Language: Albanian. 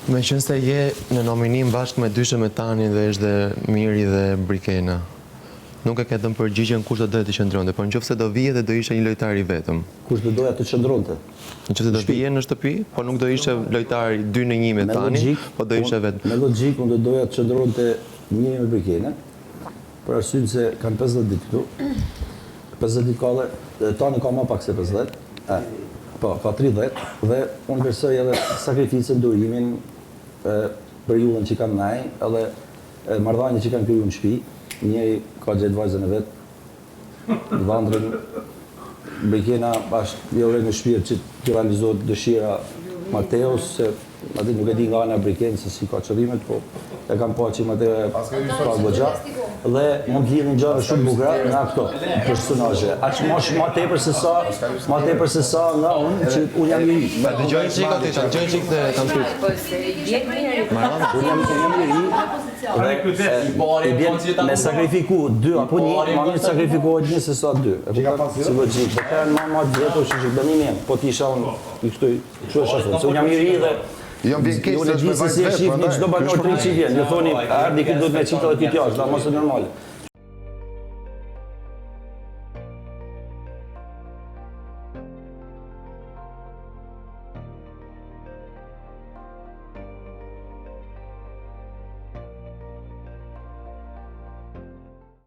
Me qënë se je në nominim bashkë me Dyshe Metani dhe është dhe Miri dhe Brikena, nuk e ke dhënë përgjigjen kush do doja të qëndronte, por nëse do vije dhe do ishte një lojtar i vetëm. Kush do doja të qëndronte? Nëse do vije në shtëpi, po nuk do ishte lojtar 2-1 Metani, po do ishte vetëm. Me logjik, unë do doja të qëndronte Miri me Brikena, për arsye se kanë 50 ditë këtu. 50 ditë kalle, tani ka më pak se 50. Po, ka 30 dhe unë besoj edhe sakrificën, durimin, periudhën që kanë ndaj, edhe marrëdhënien që kanë kriju në shtëpi. Njëri ka gjetë vajzën e vet, Vandrën, Brikena bashkë jo në shtëpi që të realizohet dëshira Mateos, se atë nuk e di nga ana Brikenë se si ka qëllimet, po e kam pa që Mateo ka goxha dhe mund të lidhin gjëra shumë bukura nga këto personazhe. Aq më tepër se sa nga unë që unë jam i ri. Dëgjojnë çik atë, dëgjojnë çik të kam pyet. Po se vjen mirë. Unë jam i ri. I bjen me sakrifiku 2 apo 1, më mirë sakrifikohet 1 se sa 2. Si logjik. Ka më vjetë që dënimi, po ti isha unë i këtoj çu shafon. Se unë jam i ri dhe jam bien keq se si e shihni çdo banor 300 vjen. Ju thoni, ardhi këtu duhet me çita dhe ti t'jash, da mos e normale.